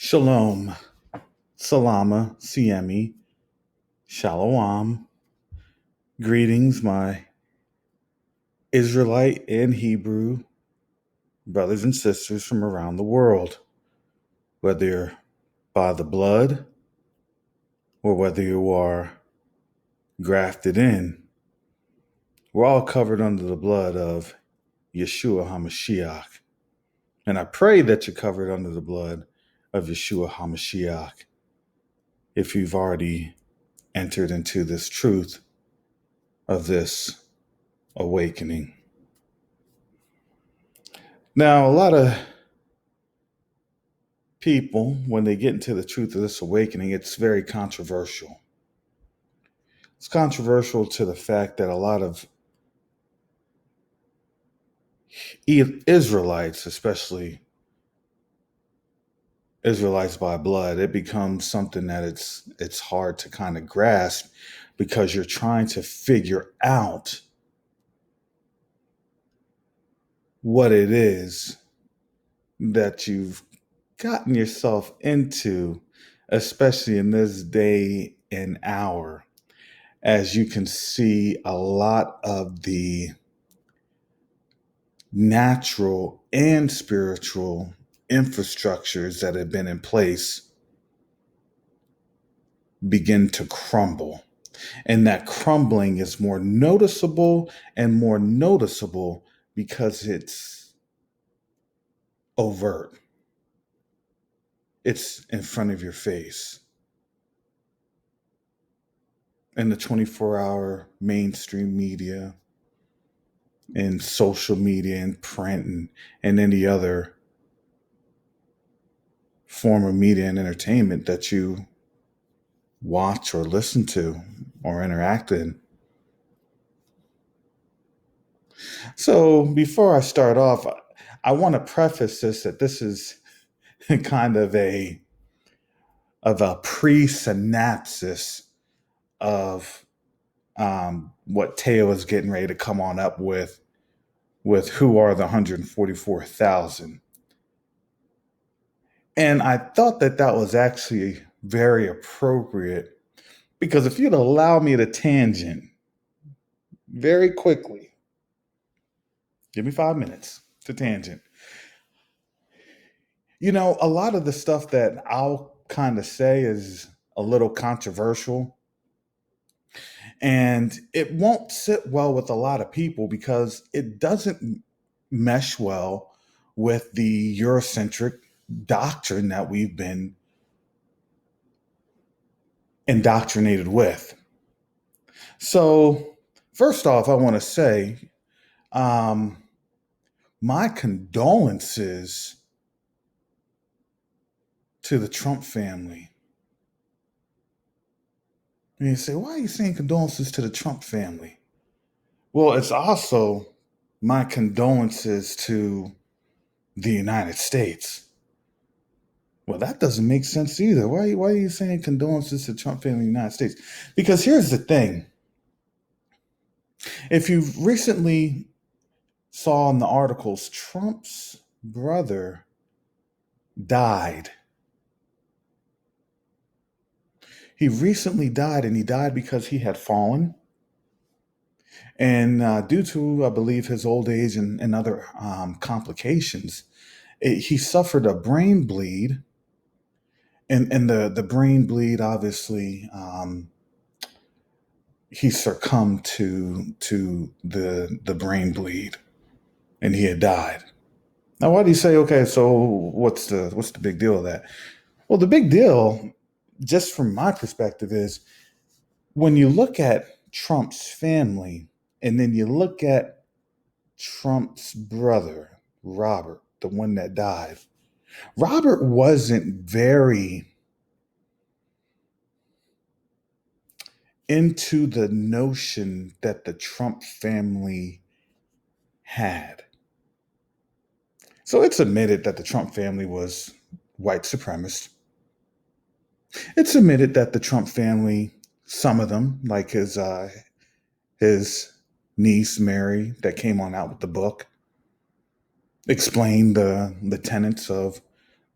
Shalom, Salama, Siemi, Shalom. Greetings, my Israelite and Hebrew brothers and sisters from around the world, whether you're by the blood or whether you are grafted in. We're all covered under the blood of Yeshua HaMashiach. And I pray that you're covered under the blood of Yeshua HaMashiach if you've already entered into this truth of this awakening. Now, a lot of people, when they get into the truth of this awakening, it's very controversial. It's controversial to the fact that a lot of Israelites, especially Israelites by blood, it becomes something that it's hard to kind of grasp because you're trying to figure out what it is that you've gotten yourself into, especially in this day and hour. As you can see, a lot of the natural and spiritual infrastructures that have been in place begin to crumble. And that crumbling is more noticeable and more noticeable because it's overt. It's in front of your face. In the 24-hour mainstream media, in social media, and print, and any other form of media and entertainment that you watch or listen to or interact in. So before I start off, I want to preface this that this is kind of a pre-synopsis of what Teo is getting ready to come on up with who are the 144,000. And I thought that was actually very appropriate because if you'd allow me to tangent very quickly, give me 5 minutes to tangent. You know, a lot of the stuff that I'll kind of say is a little controversial, and it won't sit well with a lot of people because it doesn't mesh well with the Eurocentric doctrine that we've been indoctrinated with. So, first off, I want to say my condolences to the Trump family. And you say, why are you saying condolences to the Trump family? Well, it's also my condolences to the United States. Well, that doesn't make sense either. Why are you saying condolences to Trump family in the United States? Because here's the thing. If you recently saw in the articles, Trump's brother died. He recently died, and he died because he had fallen. And due to, I believe, his old age and other complications, he suffered a brain bleed. And the brain bleed, obviously, he succumbed to the brain bleed, and he had died. Now, why do you say, okay, so what's the big deal of that? Well, the big deal, just from my perspective, is when you look at Trump's family and then you look at Trump's brother, Robert, the one that died. Robert wasn't very into the notion that the Trump family had. So it's admitted that the Trump family was white supremacist. It's admitted that the Trump family, some of them, like his niece Mary, that came on out with the book, explained the tenets of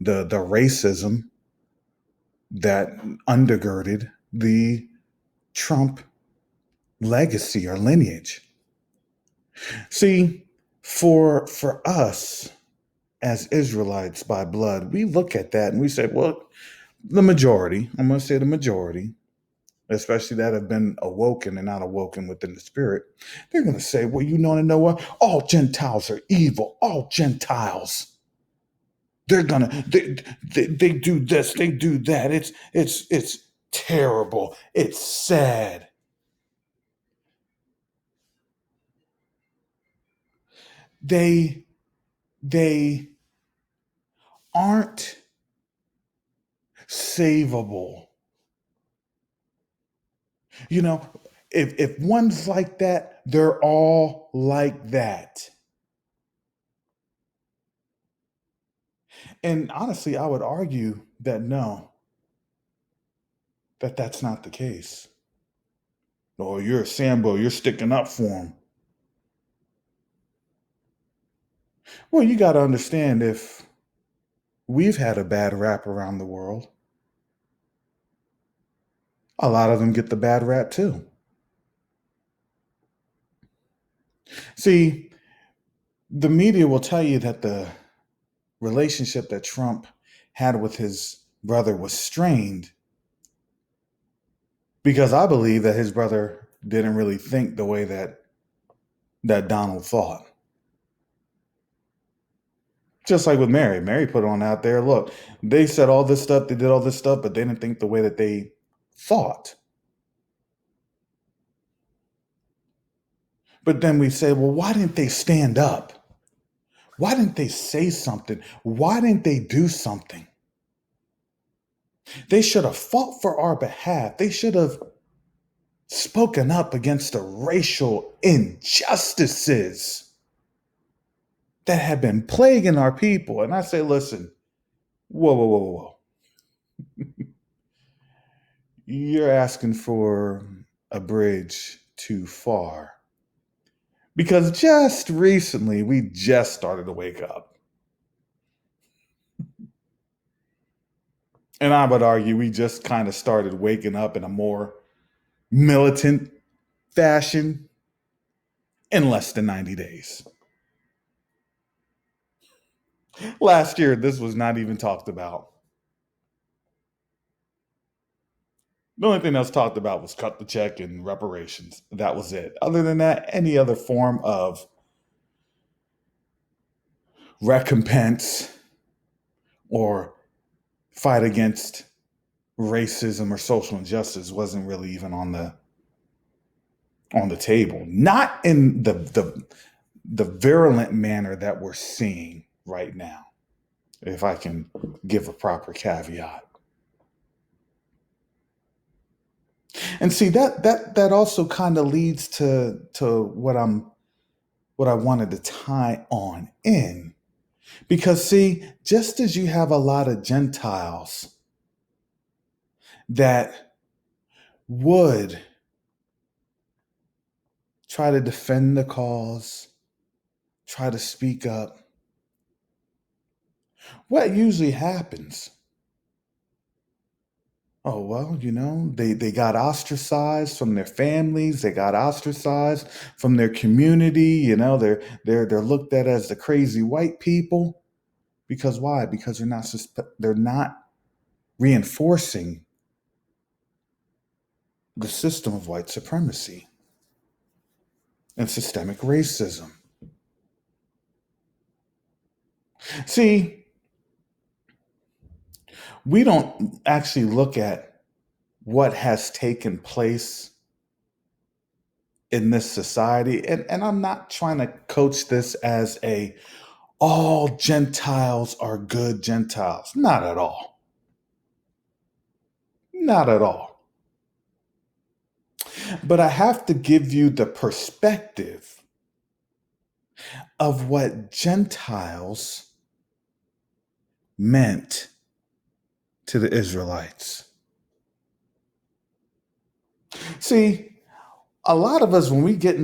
the racism that undergirded the Trump legacy or lineage. See, for us as Israelites by blood, we look at that and we say, well, the majority, I'm going to say the majority, especially that have been awoken and not awoken within the spirit, they're going to say, well, you know what? All Gentiles are evil. All Gentiles. They're gonna they do this, they do that. It's terrible. It's sad. They they aren't savable. You know, if one's like that, they're all like that. And honestly, I would argue that no, that that's not the case. Oh, you're a Sambo, you're sticking up for him. Well, you got to understand if we've had a bad rap around the world, a lot of them get the bad rap too. See, the media will tell you that the relationship that Trump had with his brother was strained because I believe that his brother didn't really think the way that Donald thought. Just like with Mary. Mary put on out there, look, they said all this stuff, they did all this stuff, but they didn't think the way that they thought. But then we say, well, why didn't they stand up? Why didn't they say something? Why didn't they do something? They should have fought for our behalf. They should have spoken up against the racial injustices that have been plaguing our people. And I say, listen, whoa, whoa, whoa, whoa. You're asking for a bridge too far. Because just recently, we just started to wake up. And I would argue we just kind of started waking up in a more militant fashion in less than 90 days. Last year, this was not even talked about. The only thing that was talked about was cut the check and reparations. That was it. Other than that, any other form of recompense or fight against racism or social injustice wasn't really even on the table. Not in the virulent manner that we're seeing right now, if I can give a proper caveat. And see that also kind of leads to what I wanted to tie on in. Because see, just as you have a lot of Gentiles that would try to defend the cause, try to speak up, what usually happens? Oh, well, they got ostracized from their families, they got ostracized from their community, they're looked at as the crazy white people. Because why? Because they're not reinforcing the system of white supremacy and systemic racism. See, we don't actually look at what has taken place in this society. And I'm not trying to coach this as all Gentiles are good Gentiles. Not at all. Not at all. But I have to give you the perspective of what Gentiles meant to the Israelites. See, a lot of us, when we get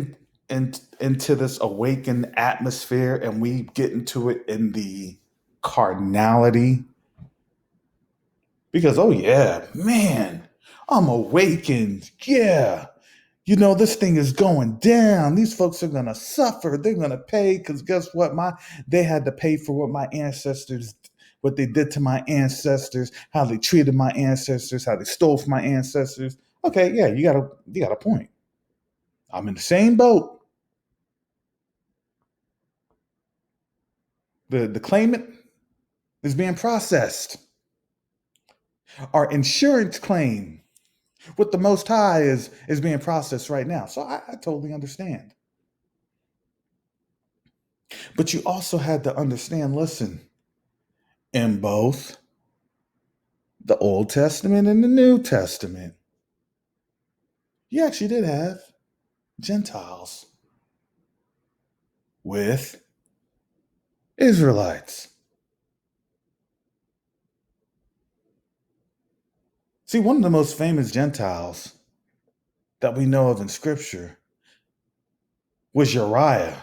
into this awakened atmosphere and we get into it in the carnality, Because, oh yeah, man, I'm awakened. Yeah. This thing is going down. These folks are gonna suffer. They're gonna pay because guess what? They had to pay for what they did to my ancestors, how they treated my ancestors, how they stole from my ancestors. Okay, yeah, you got a point. I'm in the same boat. The claimant is being processed. Our insurance claim with the Most High is being processed right now. So I totally understand. But you also had to understand, listen, in both the Old Testament and the New Testament, you actually did have Gentiles with Israelites. See, one of the most famous Gentiles that we know of in Scripture was Uriah.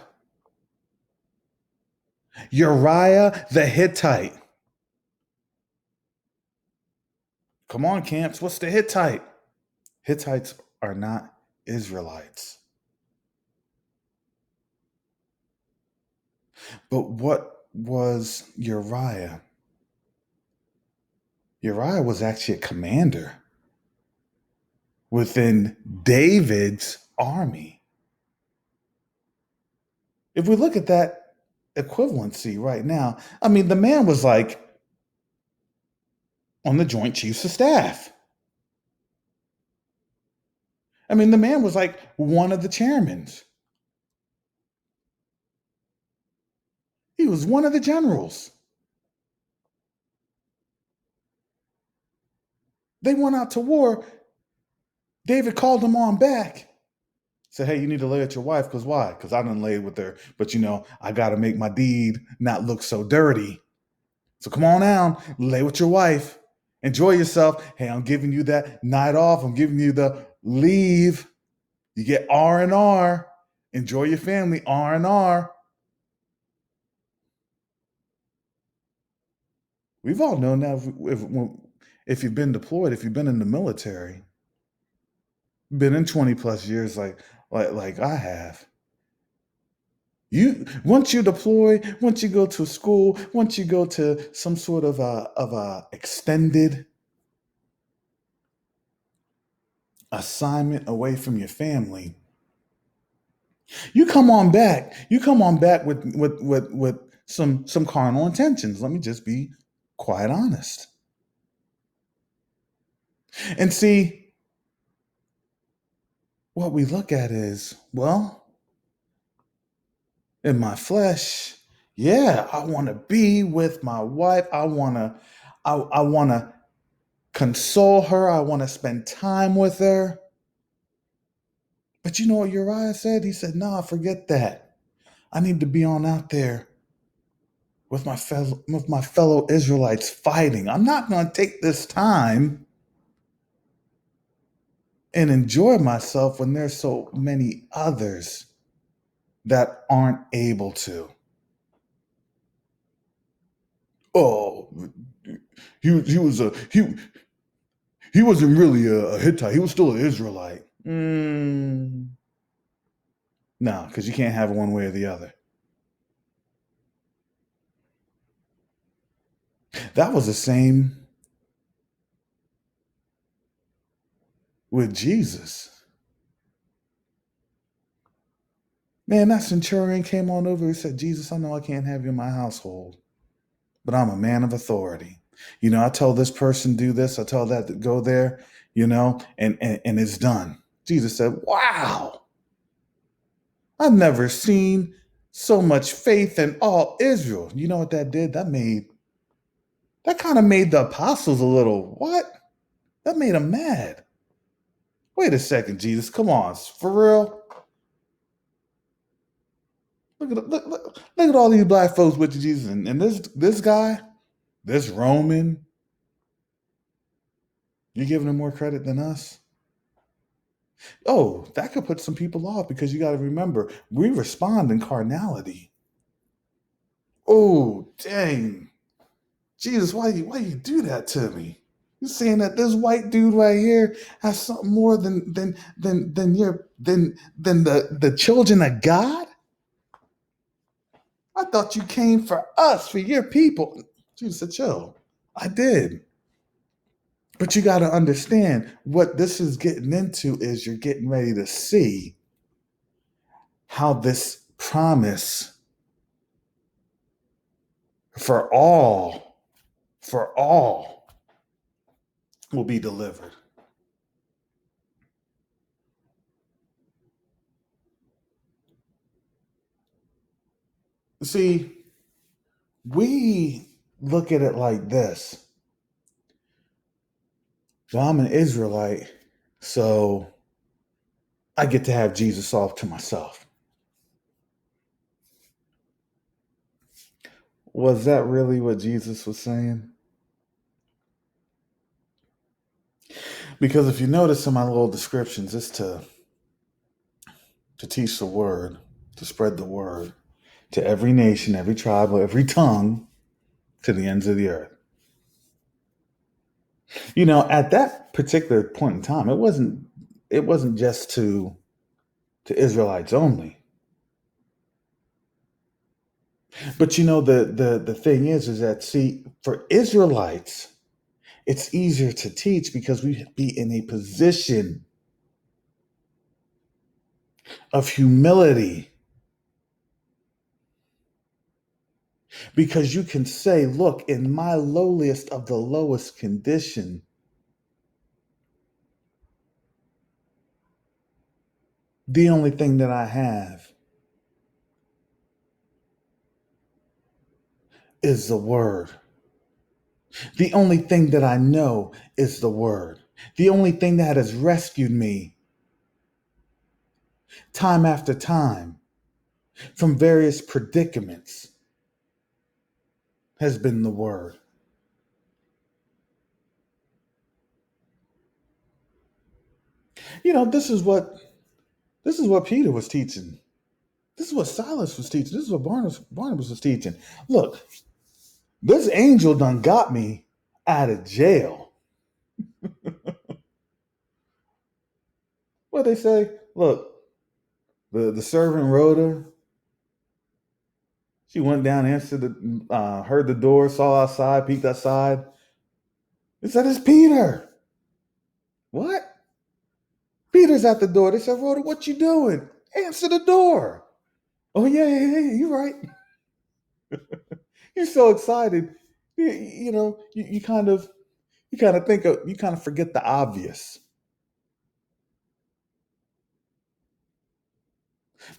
Uriah the Hittite. Come on, camps, what's the Hittite? Hittites are not Israelites. But what was Uriah? Uriah was actually a commander within David's army. If we look at that equivalency right now, I mean, the man was like on the Joint Chiefs of Staff. I mean, the man was like one of the chairmen. He was one of the generals. They went out to war. David called them on back. Said, hey, you need to lay with your wife. Because why? Because I didn't lay with her. But I got to make my deed not look so dirty. So come on down, lay with your wife. Enjoy yourself. Hey, I'm giving you that night off. I'm giving you the leave. You get R&R. Enjoy your family, R&R. We've all known that if you've been deployed, if you've been in the military, been in 20 plus years like I have. Once you deploy, once you go to school, once you go to some sort of a extended assignment away from your family, you come on back. You come on back with some carnal intentions. Let me just be quite honest. And see, what we look at is, well, in my flesh, yeah, I want to be with my wife. I want to console her. I want to spend time with her. But you know what Uriah said? He said, nah, forget that. I need to be on out there with my fellow Israelites fighting. I'm not going to take this time and enjoy myself when there's so many others that aren't able to. Oh, he wasn't really a Hittite. He was still an Israelite. No, because you can't have it one way or the other. That was the same with Jesus. Man, that centurion came on over and said, Jesus, I know I can't have you in my household, but I'm a man of authority. I tell this person do this, I tell that to go there, and it's done. Jesus said, wow, I've never seen so much faith in all Israel. You know what that did? That kind of made the apostles a little, what? That made them mad. Wait a second, Jesus, come on, for real? Look at all these black folks with Jesus, and this guy, this Roman, you're giving him more credit than us? Oh, that could put some people off because you got to remember, we respond in carnality. Oh, dang. Jesus, why you do that to me? You're saying that this white dude right here has something more than the children of God? I thought you came for us, for your people. Jesus said, chill. I did. But you got to understand what this is getting into is you're getting ready to see how this promise for all will be delivered. See, we look at it like this. Well, I'm an Israelite, so I get to have Jesus off to myself. Was that really what Jesus was saying? Because if you notice in my little descriptions, it's to teach the word, to spread the word to every nation, every tribe, every tongue, to the ends of the earth. You know, at that particular point in time, it wasn't just to Israelites only. But you know, the thing is that see, for Israelites, it's easier to teach because we be in a position of humility. Because you can say, look, in my lowliest of the lowest condition, the only thing that I have is the word. The only thing that I know is the word. The only thing that has rescued me time after time from various predicaments has been the word. You know, this is what Peter was teaching. This is what Silas was teaching. This is what Barnabas was teaching. Look, this angel done got me out of jail. What they say? Look, the servant Rhoda, she went down, answered heard the door, saw outside, peeked outside. They said, it's Peter. What? Peter's at the door. They said, Rhoda, what you doing? Answer the door. Oh, yeah, you're right. You're so excited. You kind of you kind of forget the obvious.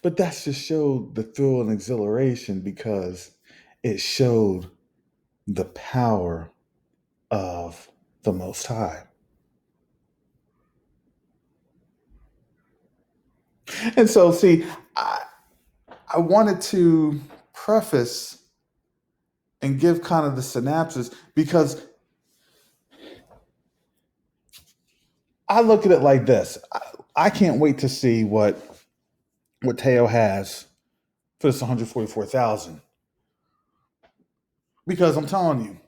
But that just showed the thrill and exhilaration because it showed the power of the Most High. And so, see, I wanted to preface and give kind of the synopsis because I look at it like this. I can't wait to see what Teo has for this 144,000 because I'm telling you,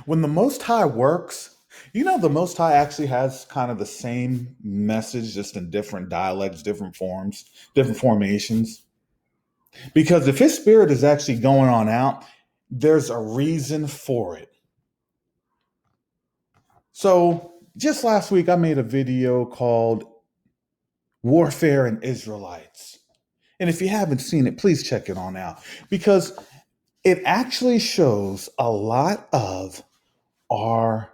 when the Most High works, the Most High actually has kind of the same message, just in different dialects, different forms, different formations. Because if His Spirit is actually going on out, there's a reason for it. So just last week, I made a video called Warfare and Israelites. And if you haven't seen it, please check it on out because it actually shows a lot of our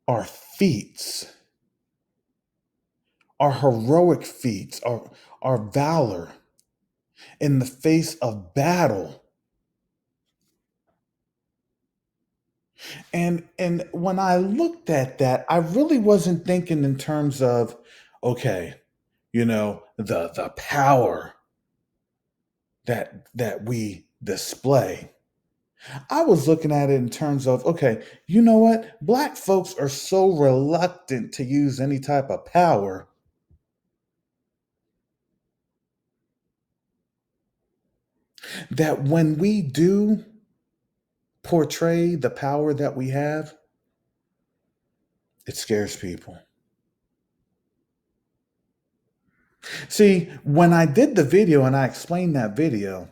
our feats, our heroic feats, our valor in the face of battle. And when I looked at that, I really wasn't thinking in terms of, okay, the power that we display. I was looking at it in terms of, okay, you know what? Black folks are so reluctant to use any type of power that when we do, portray the power that we have, it scares people. See, when I did the video and I explained that video,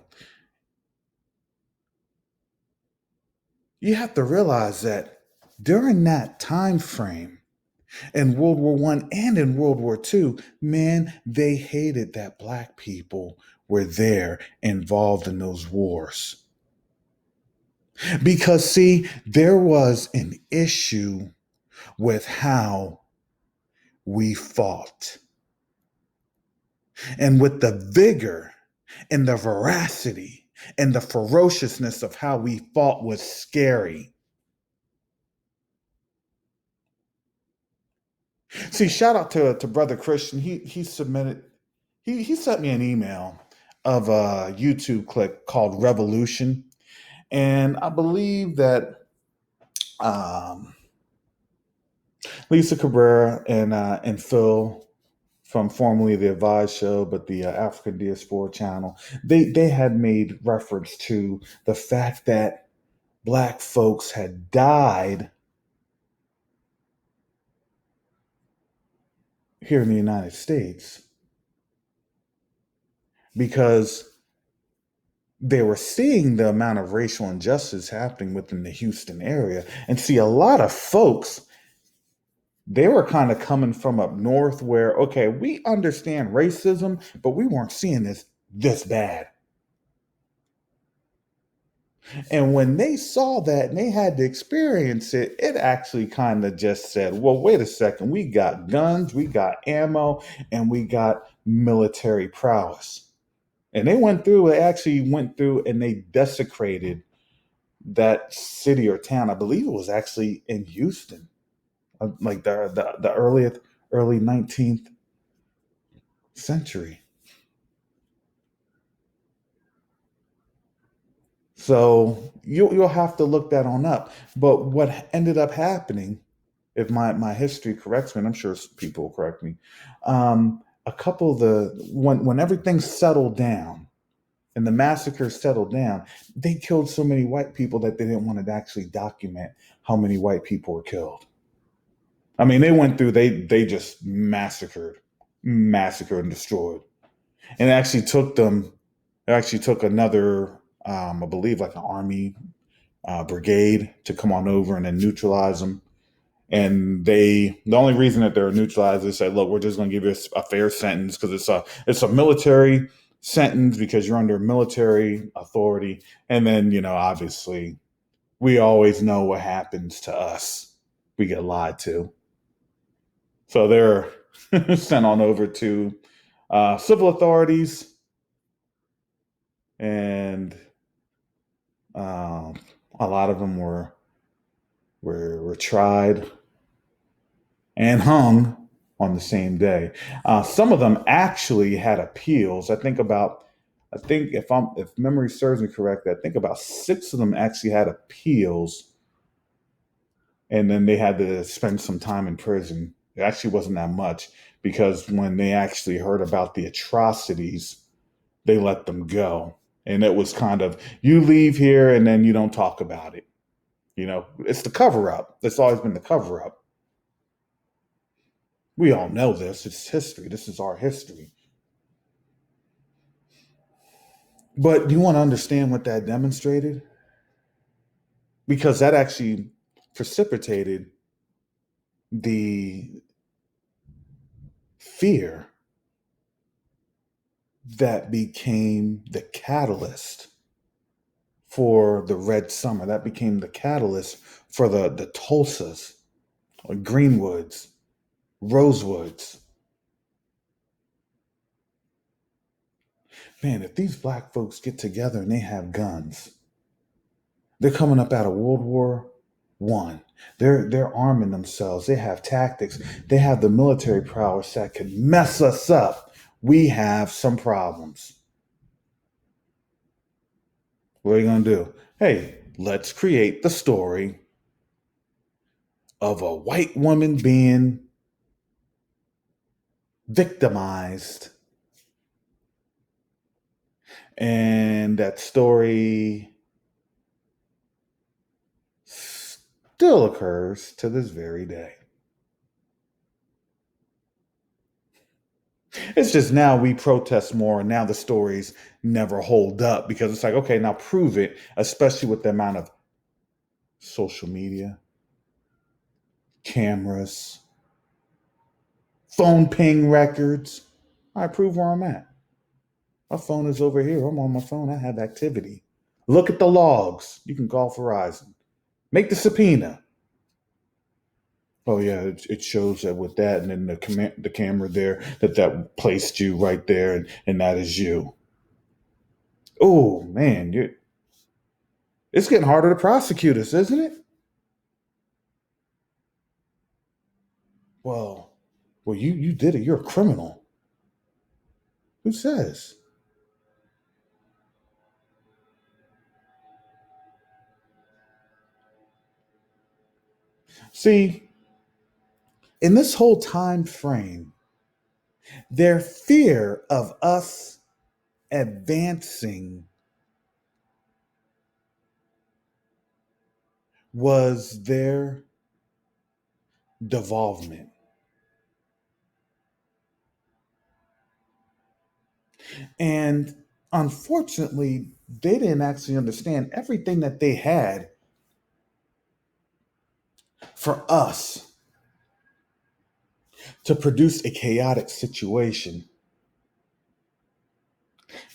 you have to realize that during that time frame in World War One and in World War Two, man, they hated that black people were there involved in those wars. Because, see, there was an issue with how we fought and with the vigor and the veracity and the ferociousness of how we fought was scary. See, shout out to brother Christian. He sent me an email of a YouTube clip called Revolution, and I believe that um, Lisa Cabrera and Phil from formerly the Advice Show, but the African Diaspora channel, they had made reference to the fact that black folks had died here in the United States because they were seeing the amount of racial injustice happening within the Houston area. And see, a lot of folks, they were kind of coming from up north where, okay, we understand racism, but we weren't seeing this bad. And when they saw that and they had to experience it, it actually kind of just said, well, wait a second, we got guns, we got ammo, and we got military prowess. And they actually went through and they desecrated that city or town. I believe it was actually in Houston, like the early 19th century. So you'll have to look that on up. But what ended up happening, if my history corrects me, and I'm sure people will correct me, a couple of when everything settled down and the massacre settled down, they killed so many white people that they didn't want to actually document how many white people were killed. I mean, they just massacred and destroyed. And it actually took another, I believe, like an army brigade to come on over and then neutralize them. And the only reason that they're neutralized is say, look, we're just going to give you a fair sentence because it's a military sentence because you're under military authority. And then, obviously, we always know what happens to us. We get lied to. So they're sent on over to civil authorities, and um, a lot of them were tried and hung on the same day. Some of them actually had appeals. I think if memory serves me correctly, I think about six of them actually had appeals, and then they had to spend some time in prison. It actually wasn't that much because when they actually heard about the atrocities, they let them go. And it was kind of, you leave here and then you don't talk about it. It's the cover up. It's always been the cover up. We all know this. It's history. This is our history. But you want to understand what that demonstrated? Because that actually precipitated the fear that became the catalyst for the Red Summer. That became the catalyst for the Tulsas, or Greenwoods, Rosewoods. Man, if these black folks get together and they have guns, they're coming up out of World War One. They're arming themselves. They have tactics. They have the military prowess that could mess us up. We have some problems. What are you gonna do? Hey, let's create the story of a white woman being victimized. And that story still occurs to this very day. It's just now we protest more, and now the stories never hold up because it's like, okay, now prove it, especially with the amount of social media, cameras, phone ping records. I prove where I'm at. My phone is over here. I'm on my phone. I have activity. Look at the logs. You can call Verizon. Make the subpoena. Oh yeah, it shows that with that, and then the camera there that placed you right there, and that is you. Oh man, it's getting harder to prosecute us, isn't it? Well, well, you did it. You're a criminal. Who says? See, in this whole time frame, their fear of us advancing was their devolvement. And unfortunately, they didn't actually understand everything that they had for us to produce a chaotic situation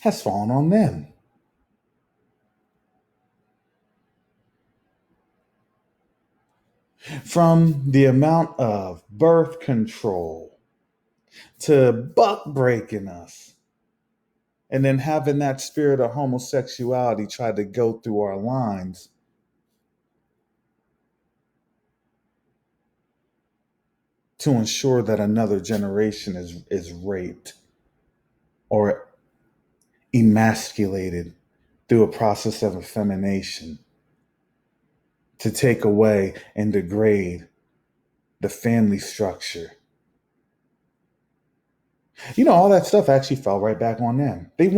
has fallen on them. From the amount of birth control to buck breaking us, and then having that spirit of homosexuality try to go through our lines to ensure that another generation is raped or emasculated through a process of effemination to take away and degrade the family structure. All that stuff actually fell right back on them. They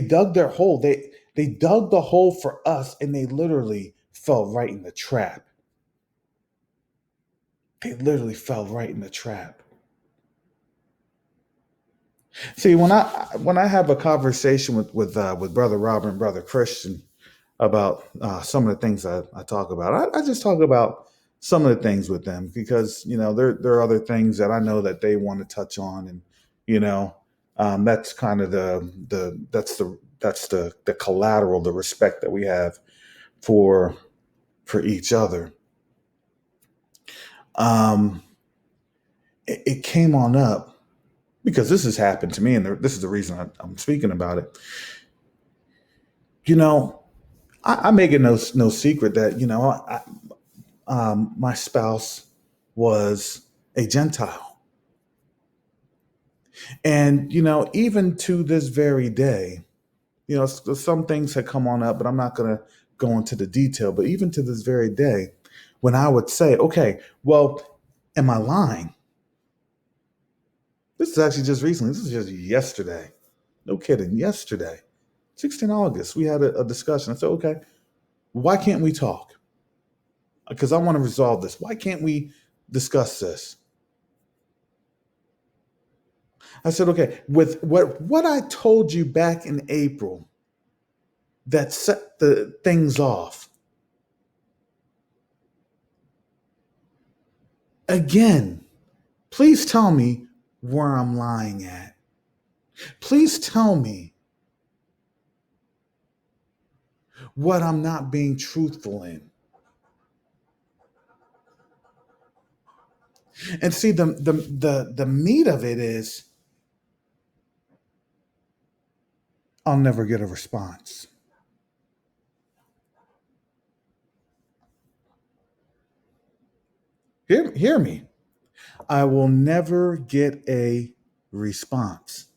dug their hole. They dug the hole for us, and they literally fell right in the trap. They literally fell right in the trap. See, when I have a conversation with brother Robert and brother Christian about some of the things I talk about, I just talk about some of the things with them because there are other things that I know that they want to touch on, and you know that's kind of the collateral, the respect that we have for each other. Um, it came on up because this has happened to me, and this is the reason I'm speaking about it. You know, I make it no secret that my spouse was a Gentile, and even to this very day, some things had come on up, but I'm not going to go into the detail. But even to this very day, when I would say, "Okay, well, am I lying?" This is actually just recently. This is just yesterday. No kidding. Yesterday, 16 August, we had a discussion. I said, "Okay, why can't we talk? Because I want to resolve this. Why can't we discuss this?" I said, "Okay, with what I told you back in April that set the things off, again, please tell me where I'm lying at. Please tell me what I'm not being truthful in." And see, the meat of it is I'll never get a response. Hear me. I will never get a response.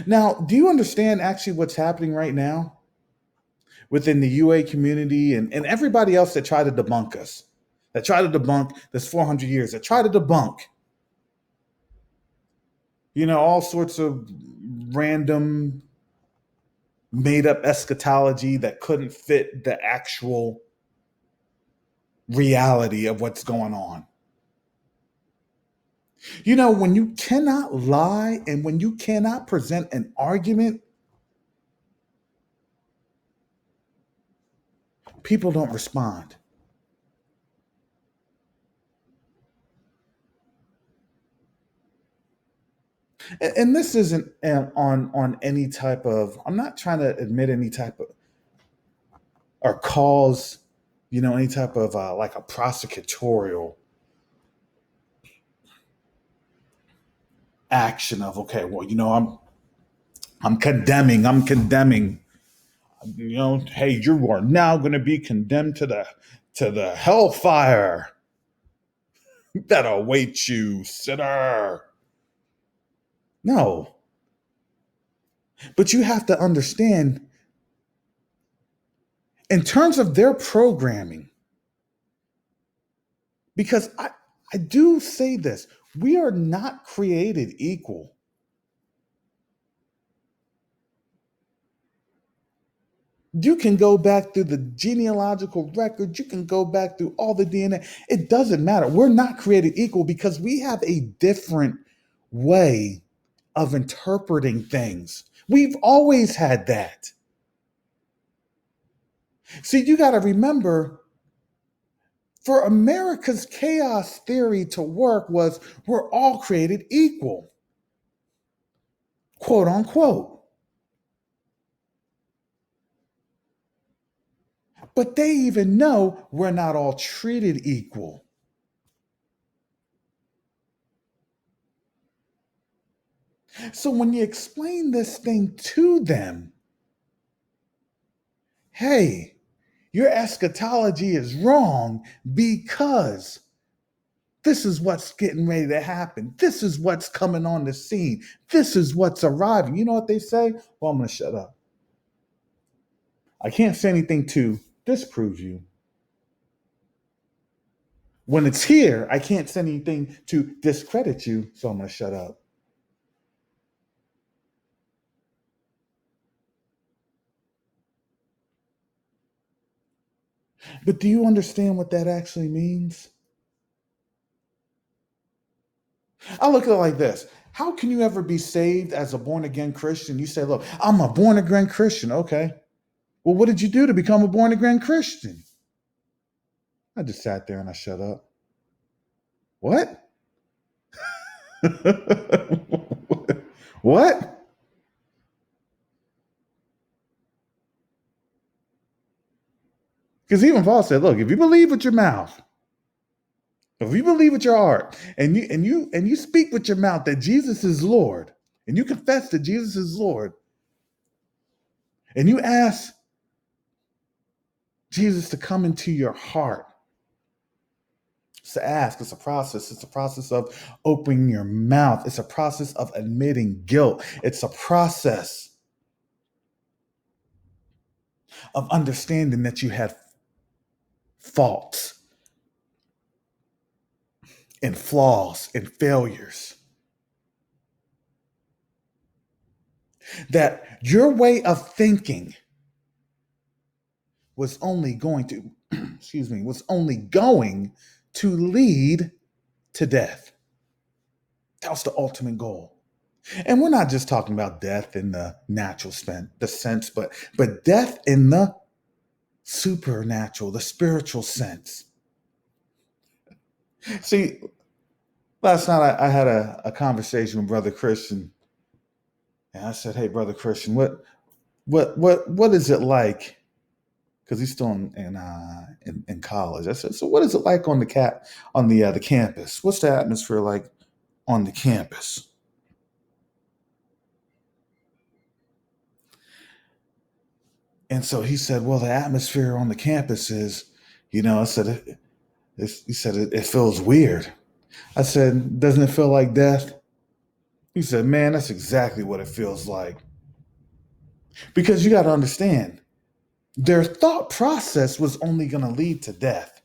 Now, do you understand actually what's happening right now within the UA community and everybody else that try to debunk us, that try to debunk this 400 years, that try to debunk, all sorts of random made up eschatology that couldn't fit the actual reality of what's going on. You know, when you cannot lie and when you cannot present an argument, people don't respond. And this isn't on any type of. I'm not trying to admit any type of or cause, any type of like a prosecutorial action of, okay, well, I'm condemning. Hey, you are now going to be condemned to the hellfire that awaits you, sinner. No, but you have to understand, in terms of their programming, because I do say this, we are not created equal. You can go back through the genealogical record. You can go back through all the DNA. It doesn't matter. We're not created equal because we have a different way of interpreting things. We've always had that. See, you got to remember, for America's chaos theory to work was we're all created equal, quote unquote. But they even know we're not all treated equal. So when you explain this thing to them, hey, your eschatology is wrong because this is what's getting ready to happen. This is what's coming on the scene. This is what's arriving. You know what they say? Well, I'm going to shut up. I can't say anything to disprove you. When it's here, I can't say anything to discredit you, so I'm going to shut up. But do you understand what that actually means? I look at it like this. How can you ever be saved as a born again Christian? You say, look, I'm a born again Christian. Okay. Well, what did you do to become a born again Christian? I just sat there and I shut up. What? What? Because even Paul said, look, if you believe with your mouth, if you believe with your heart, and you speak with your mouth that Jesus is Lord, and you confess that Jesus is Lord, and you ask Jesus to come into your heart. It's to ask, it's a process. It's a process of opening your mouth. It's a process of admitting guilt. It's a process of understanding that you have faults and flaws and failures. That your way of thinking was only going to, was only going to lead to death. That was the ultimate goal. And we're not just talking about death in the natural sense, but death in the supernatural, the spiritual sense. See, last night I had a conversation with Brother Christian, and I said, "Hey, Brother Christian, what is it like?" Because he's still in college. I said, "So what is it like on the campus? What's the atmosphere like on the campus?" And so he said, "Well, the atmosphere on the campus is, I said, he said it feels weird." I said, "Doesn't it feel like death?" He said, "Man, that's exactly what it feels like." Because you got to understand, their thought process was only going to lead to death.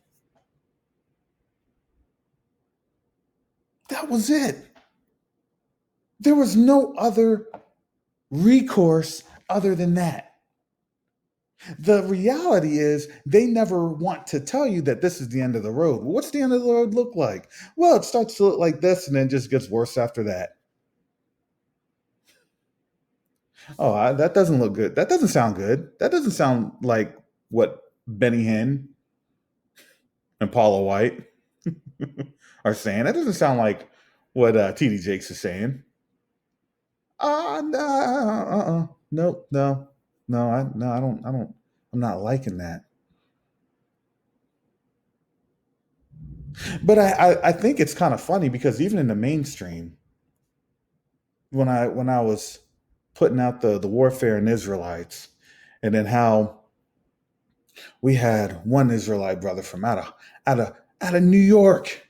That was it. There was no other recourse other than that. The reality is they never want to tell you that this is the end of the road. What's the end of the road look like? Well, it starts to look like this and then just gets worse after that. Oh, that doesn't look good. That doesn't sound good. That doesn't sound like what Benny Hinn and Paula White are saying. That doesn't sound like what TD Jakes is saying. No, nope, no, I'm not liking that. But I think it's kind of funny because even in the mainstream, when I was putting out the warfare in Israelites, and then how we had one Israelite brother from out of out of New York.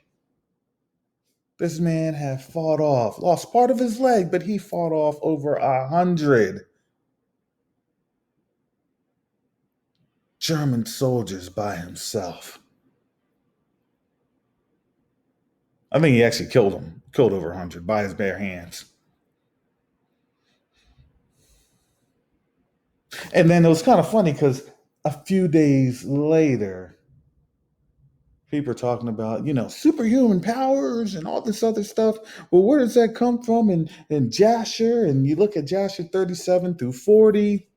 This man had fought off, lost part of his leg, but he fought off over 100 German soldiers by himself. I think he actually killed over 100 by his bare hands. And then it was kind of funny because a few days later, people are talking about, superhuman powers and all this other stuff. Well, where does that come from in Jasher? And you look at Jasher 37 through 40,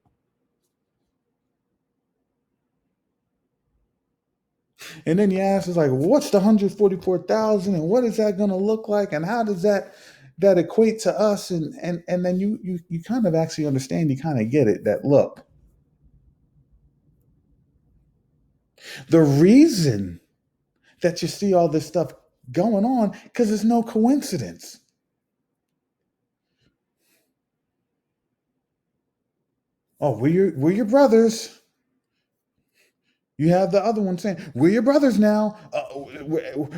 and then you ask, it's like, well, what's the 144,000 and what is that going to look like? And how does that equate to us? And then you kind of actually understand, you kind of get it that look, the reason that you see all this stuff going on because it's no coincidence. Oh, we're your brothers. You have the other one saying, "We're your brothers now.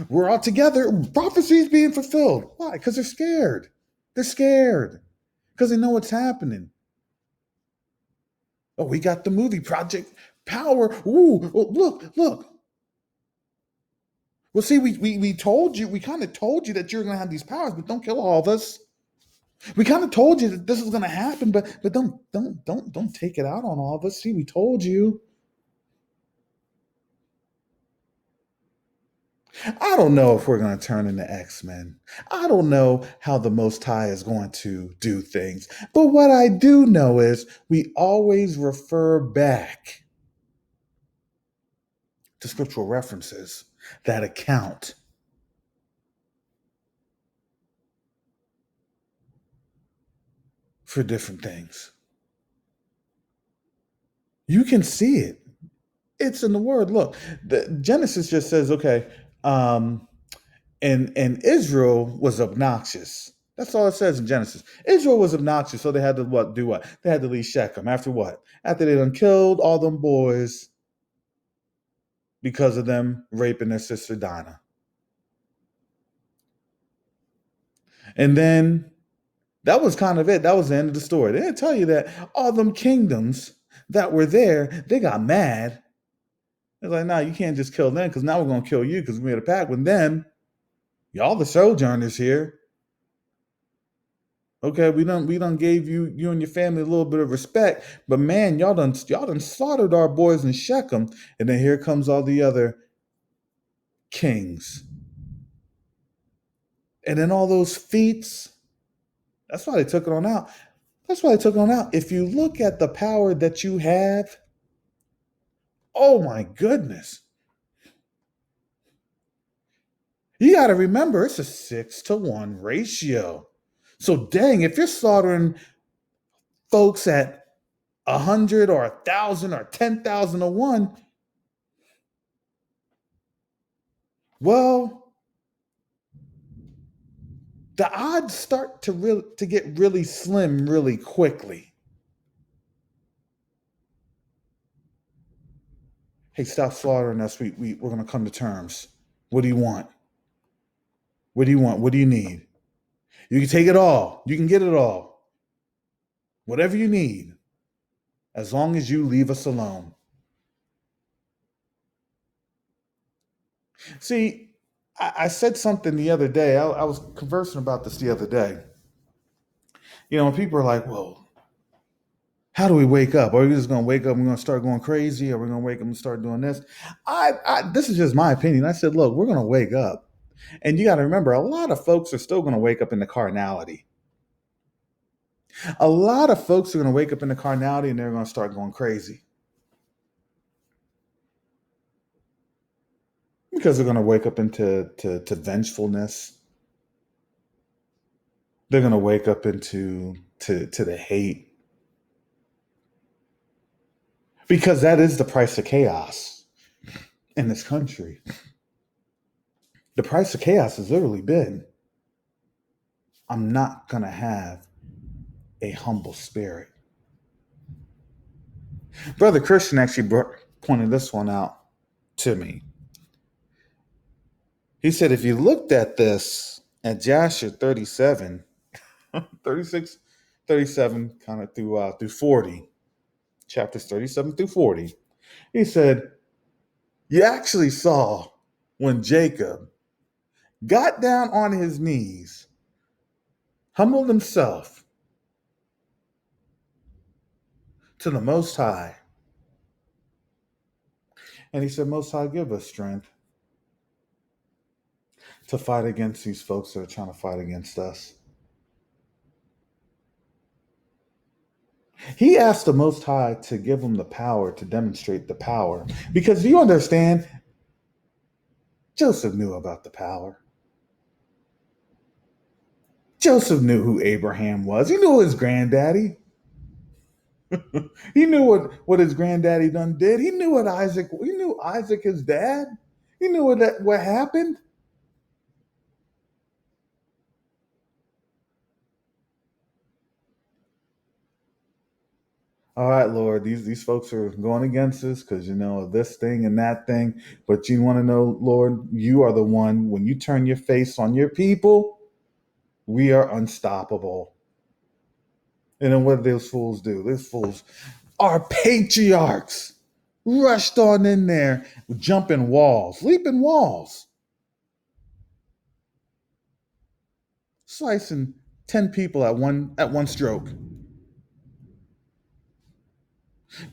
We're all together." Prophecies being fulfilled. Why? Because they're scared. They're scared because they know what's happening. Oh, we got the movie Project Power. Ooh, oh, look. Well, see, we told you. We kind of told you that you're going to have these powers, but don't kill all of us. We kind of told you that this is going to happen, but don't take it out on all of us. See, we told you. I don't know if we're going to turn into X-Men. I don't know how the Most High is going to do things. But what I do know is we always refer back to scriptural references that account for different things. You can see it. It's in the word. Look, the Genesis just says, okay, and Israel was obnoxious. That's all it says in Genesis. Israel was obnoxious, so they had to do what? They had to leave Shechem. After what? After they done killed all them boys because of them raping their sister Dinah. And then that was kind of it. That was the end of the story. They didn't tell you that all them kingdoms that were there, they got mad. They're like, nah, you can't just kill them because now we're gonna kill you because we made a pact with them. Y'all the sojourners here. Okay, we done gave you and your family a little bit of respect, but man, y'all done slaughtered our boys in Shechem, and then here comes all the other kings, and then all those feats. That's why they took it on out. That's why they took it on out. If you look at the power that you have, oh my goodness, you got to remember it's a 6-to-1 ratio. So dang, if you're slaughtering folks at 100 or 1,000 or 10,000 to one, well, the odds start to get really slim really quickly. Hey, stop slaughtering us. We're going to come to terms. What do you want? What do you want? What do you need? You can take it all. You can get it all. Whatever you need, as long as you leave us alone. See, I said something the other day. I was conversing about this the other day. When people are like, well, How do we wake up? Are we just going to wake up and we're going to start going crazy? Are we going to wake up and start doing this? This is just my opinion. I said, look, we're going to wake up. And you got to remember, a lot of folks are still going to wake up in the carnality. A lot of folks are going to wake up in the carnality and they're going to start going crazy. Because they're going to wake up into to vengefulness. They're going to wake up into to the hate. Because that is the price of chaos in this country. The price of chaos has literally been, I'm not going to have a humble spirit. Brother Christian actually pointed this one out to me. He said, if you looked at this at Joshua 37, 36, 37, kind of through 40, chapters 37 through 40, he said, you actually saw when Jacob got down on his knees, humbled himself to the Most High. And he said, Most High, give us strength to fight against these folks that are trying to fight against us. He asked the Most High to give him the power to demonstrate the power. Because you understand, Joseph knew about the power. Joseph knew who Abraham was. He knew his granddaddy. He knew what his granddaddy done did. He knew he knew Isaac, his dad. He knew what happened. All right, Lord, these folks are going against us because, of this thing and that thing. But you want to know, Lord, you are the one, when you turn your face on your people, we are unstoppable. And then what do those fools do? Those fools are patriarchs. Rushed on in there, jumping walls, leaping walls, slicing 10 people at one stroke.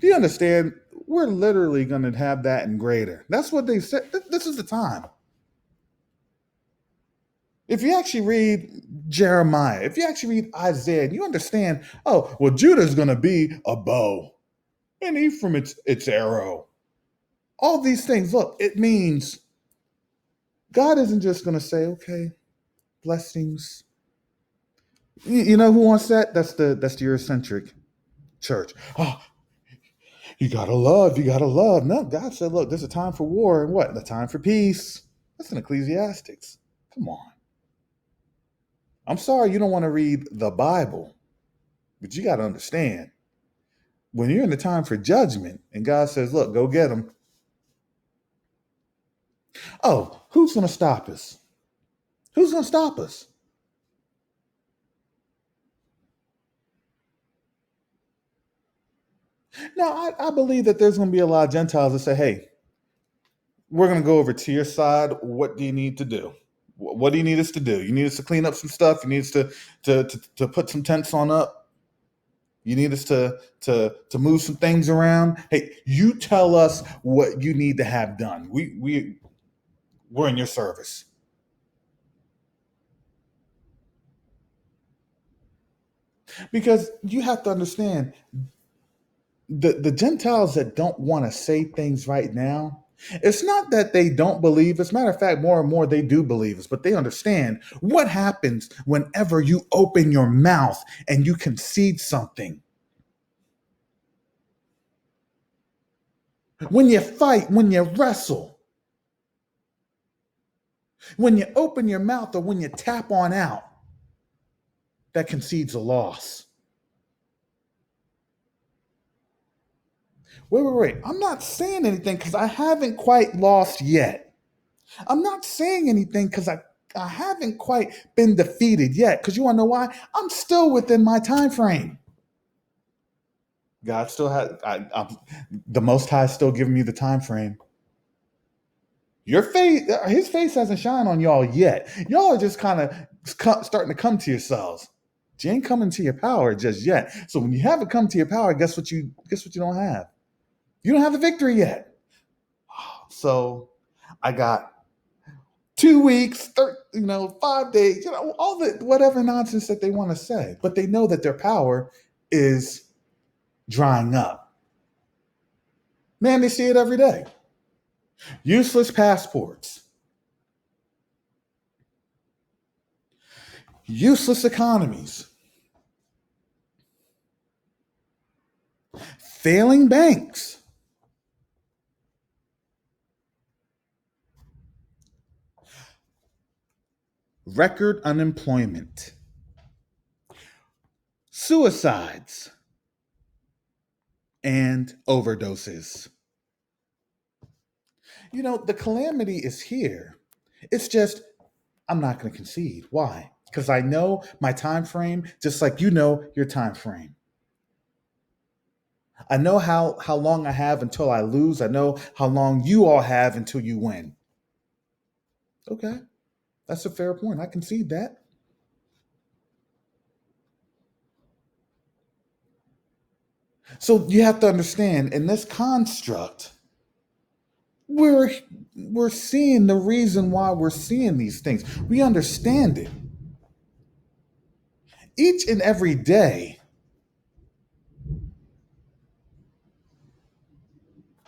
Do you understand? We're literally going to have that in greater. That's what they said. This is the time. If you actually read Jeremiah, if you actually read Isaiah, you understand, oh, well, Judah's going to be a bow, and Ephraim, its arrow. All these things, look, it means God isn't just going to say, okay, blessings. You know who wants that? That's the Eurocentric church. Oh, you gotta love, you gotta love. No, God said, look, there's a time for war and what? The time for peace. That's in Ecclesiastics. Come on. I'm sorry you don't want to read the Bible, but you got to understand, when you're in the time for judgment and God says, look, go get them. Oh, who's going to stop us? Who's going to stop us? Now, I believe that there's going to be a lot of Gentiles that say, hey, we're going to go over to your side. What do you need to do? What do you need us to do? You need us to clean up some stuff. You need us to put some tents on up. You need us to move some things around. Hey, you tell us what you need to have done. We're in your service. Because you have to understand, the Gentiles that don't want to say things right now, it's not that they don't believe. As a matter of fact, more and more they do believe us, but they understand what happens whenever you open your mouth and you concede something. When you fight, when you wrestle, when you open your mouth or when you tap on out, that concedes a loss. Wait. I'm not saying anything because I haven't quite lost yet. I'm not saying anything because I haven't quite been defeated yet. Because you want to know why? I'm still within my time frame. God still has, the Most High is still giving me the time frame. Your face, his face hasn't shined on y'all yet. Y'all are just kind of starting to come to yourselves. You ain't coming to your power just yet. So when you haven't come to your power, guess what you don't have? You don't have the victory yet. So I got 2 weeks, 5 days, all the whatever nonsense that they want to say. But they know that their power is drying up. Man, they see it every day. Useless passports, useless economies, failing banks, record unemployment, suicides, and overdoses. The calamity is here. It's just, I'm not going to concede. Why? Because I know my time frame, just like you know your time frame. I know how long I have until I lose. I know how long you all have until you win. Okay, that's a fair point. I concede that. So you have to understand in this construct, we're we're seeing the reason why we're seeing these things. We understand it. Each and every day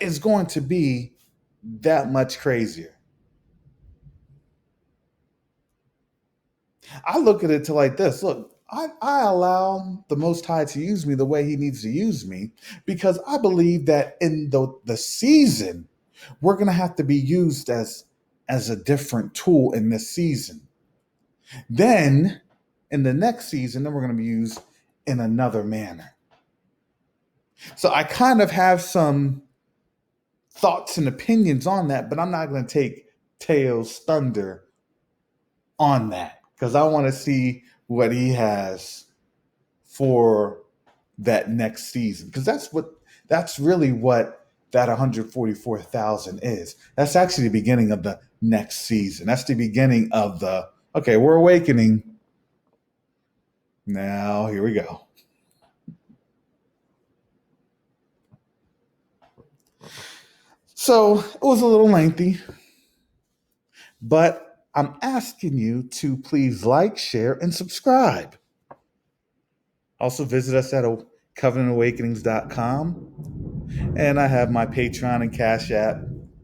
is going to be that much crazier. I look at it to like this. Look, I allow the Most High to use me the way He needs to use me because I believe that in the season, we're going to have to be used as a different tool in this season. Then in the next season, then we're going to be used in another manner. So I kind of have some thoughts and opinions on that, but I'm not going to take Teo's thunder on that because I want to see what he has for that next season because that's really what that 144,000 is. That's actually the beginning of the next season. That's the beginning of the okay, we're awakening. Now, here we go. So, it was a little lengthy, but I'm asking you to please like, share, and subscribe. Also, visit us at covenantawakenings.com. And I have my Patreon and Cash App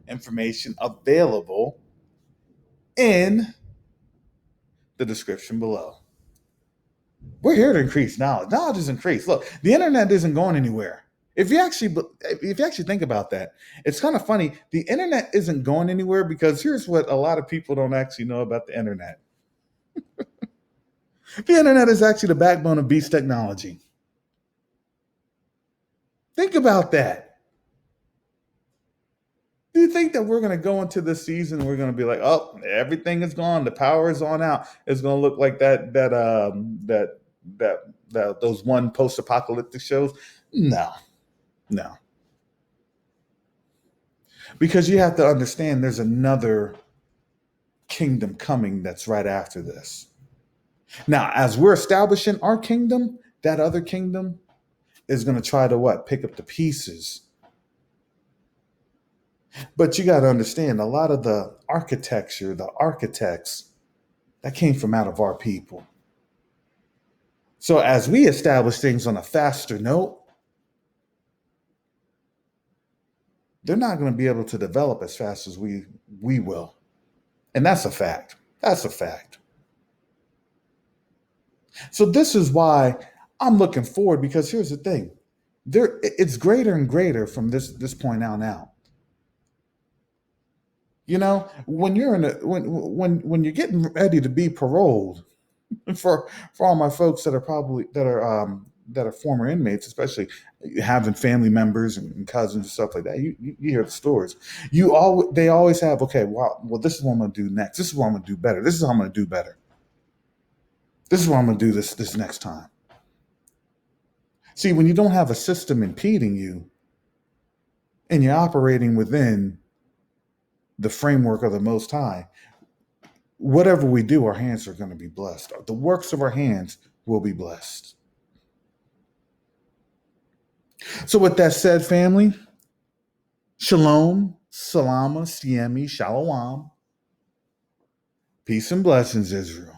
information available in the description below. We're here to increase knowledge. Knowledge is increased. Look, the internet isn't going anywhere. If you actually think about that, it's kind of funny. The internet isn't going anywhere because here's what a lot of people don't actually know about the internet. The internet is actually the backbone of beast technology. Think about that. Do you think that we're going to go into this season and we're going to be like, oh, everything is gone, the power is on out? It's going to look like that those one post-apocalyptic shows? No, no, because you have to understand there's another kingdom coming that's right after this. Now, as we're establishing our kingdom, that other kingdom is going to try to what? Pick up the pieces. But you got to understand a lot of the architecture, the architects, that came from out of our people. So as we establish things on a faster note, they're not going to be able to develop as fast as we will. And that's a fact. That's a fact. So this is why I'm looking forward because here's the thing. It's greater and greater from this point on out. When you're when you're getting ready to be paroled, for all my folks that are former inmates, especially having family members and cousins and stuff like that. You hear the stories. They always have okay. Well, this is what I'm going to do next. This is what I'm going to do better. This is how I'm going to do better. This is what I'm going to do this next time. See, when you don't have a system impeding you, and you're operating within the framework of the Most High, whatever we do, our hands are going to be blessed. The works of our hands will be blessed. So, with that said, family, shalom, salama, siemi, shalom. Peace and blessings, Israel.